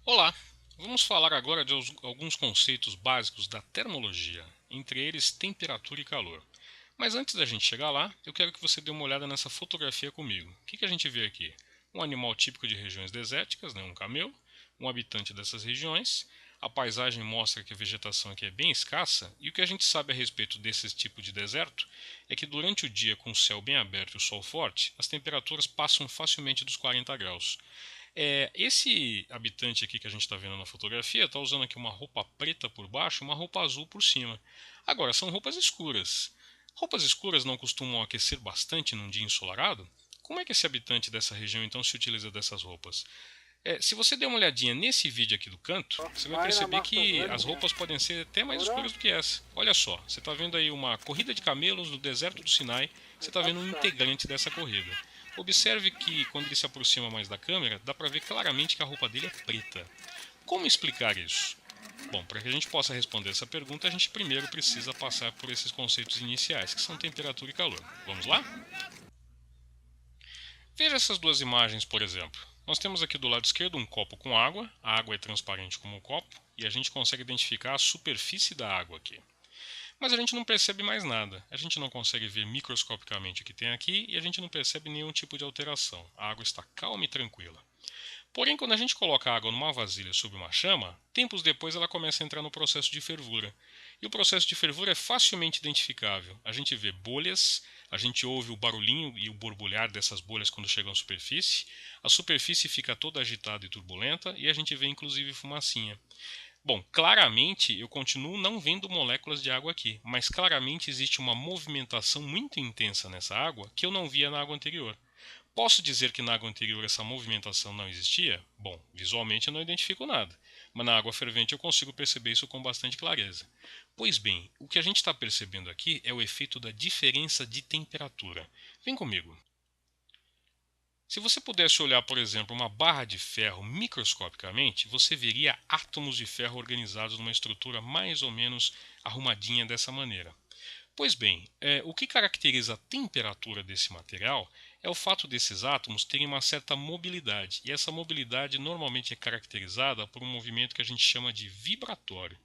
Olá! Vamos falar agora de alguns conceitos básicos da termologia, entre eles temperatura e calor. Mas antes da gente chegar lá, eu quero que você dê uma olhada nessa fotografia comigo. O que a gente vê aqui? Um animal típico de regiões desérticas, um camelo, um habitante dessas regiões. A paisagem mostra que a vegetação aqui é bem escassa, e o que a gente sabe a respeito desse tipo de deserto é que durante o dia, com o céu bem aberto e o sol forte, as temperaturas passam facilmente dos 40 graus. Esse habitante aqui que a gente está vendo na fotografia está usando aqui uma roupa preta por baixo e uma roupa azul por cima. Agora, são roupas escuras. Roupas escuras não costumam aquecer bastante num dia ensolarado? Como é que esse habitante dessa região então se utiliza dessas roupas? Se você der uma olhadinha nesse vídeo aqui do canto, você vai Faina perceber maksas que as veldiga. roupas podem ser até mais Ora, escuras do que essa. Olha só, você está vendo aí uma corrida de camelos no deserto do Sinai, você está vendo um kapsa. integrante dessa corrida. Observe que quando ele se aproxima mais da câmera, dá para ver claramente que a roupa dele é preta. Como explicar isso? Bom, para que a gente possa responder essa pergunta, a gente primeiro precisa passar por esses conceitos iniciais, que são temperatura e calor. Vamos lá? Veja essas duas imagens, por exemplo. Nós temos aqui do lado esquerdo um copo com água, a água é transparente como o copo, e a gente consegue identificar a superfície da água aqui. Mas a gente não percebe mais nada, a gente não consegue ver microscopicamente o que tem aqui e a gente não percebe nenhum tipo de alteração. A água está calma e tranquila. Porém, quando a gente coloca a água numa vasilha sob uma chama, tempos depois ela começa a entrar no processo de fervura. E o processo de fervura é facilmente identificável. A gente vê bolhas, a gente ouve o barulhinho e o borbulhar dessas bolhas quando chegam à superfície, a superfície fica toda agitada e turbulenta e a gente vê inclusive fumacinha. Bom, claramente eu continuo não vendo moléculas de água aqui, mas claramente existe uma movimentação muito intensa nessa água que eu não via na água anterior. Posso dizer que na água anterior essa movimentação não existia? Bom, visualmente eu não identifico nada, mas na água fervente eu consigo perceber isso com bastante clareza. Pois bem, o que a gente está percebendo aqui é o efeito da diferença de temperatura. Vem comigo. Se você pudesse olhar, por exemplo, uma barra de ferro microscopicamente, você veria átomos de ferro organizados numa estrutura mais ou menos arrumadinha dessa maneira. Pois bem, o que caracteriza a temperatura desse material é o fato desses átomos terem uma certa mobilidade, e essa mobilidade normalmente é caracterizada por um movimento que a gente chama de vibratório.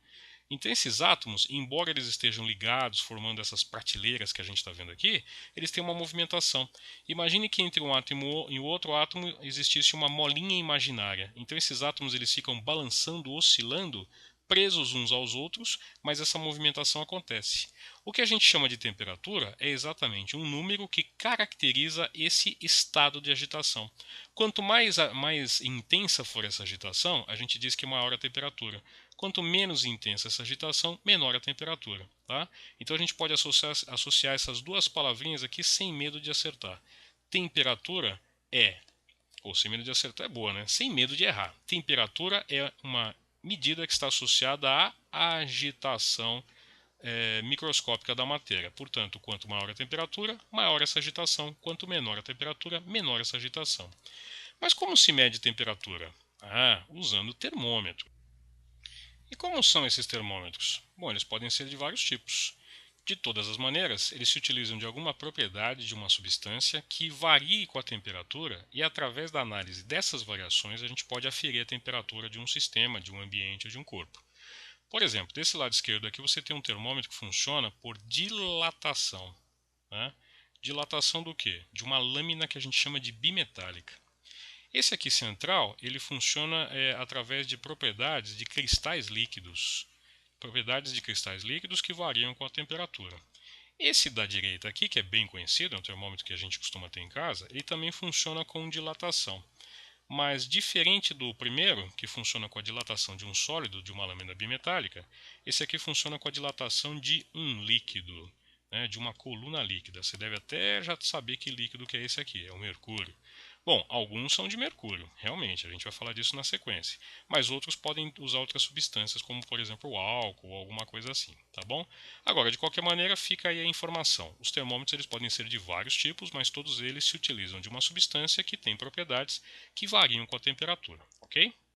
Então, esses átomos, embora eles estejam ligados, formando essas prateleiras que a gente está vendo aqui, eles têm uma movimentação. Imagine que entre um átomo e o outro átomo existisse uma molinha imaginária. Então, esses átomos eles ficam balançando, oscilando, presos uns aos outros, mas essa movimentação acontece. O que a gente chama de temperatura é exatamente um número que caracteriza esse estado de agitação. Quanto mais intensa for essa agitação, a gente diz que maior a temperatura. Quanto menos intensa essa agitação, menor a temperatura. Tá? Então a gente pode associar essas duas palavrinhas aqui sem medo de acertar. Temperatura é, ou sem medo de acertar é boa, né? Sem medo de errar. Temperatura é uma medida que está associada à agitação microscópica da matéria. Portanto, quanto maior a temperatura, maior essa agitação. Quanto menor a temperatura, menor essa agitação. Mas como se mede temperatura? Usando o termômetro. E como são esses termômetros? Bom, eles podem ser de vários tipos. De todas as maneiras, eles se utilizam de alguma propriedade de uma substância que varie com a temperatura e, através da análise dessas variações, a gente pode aferir a temperatura de um sistema, de um ambiente ou de um corpo. Por exemplo, desse lado esquerdo aqui você tem um termômetro que funciona por dilatação. Né? Dilatação do quê? De uma lâmina que a gente chama de bimetálica. Esse aqui central, ele funciona através de propriedades de cristais líquidos. Propriedades de cristais líquidos que variam com a temperatura. Esse da direita aqui, que é bem conhecido, é um termômetro que a gente costuma ter em casa, ele também funciona com dilatação. Mas diferente do primeiro, que funciona com a dilatação de um sólido, de uma lâmina bimetálica, esse aqui funciona com a dilatação de um líquido, né, de uma coluna líquida. Você deve até já saber que líquido que é esse aqui, é o mercúrio. Bom, alguns são de mercúrio, realmente, a gente vai falar disso na sequência. Mas outros podem usar outras substâncias, como por exemplo o álcool ou alguma coisa assim, tá bom? Agora, de qualquer maneira, fica aí a informação. Os termômetros eles podem ser de vários tipos, mas todos eles se utilizam de uma substância que tem propriedades que variam com a temperatura, ok?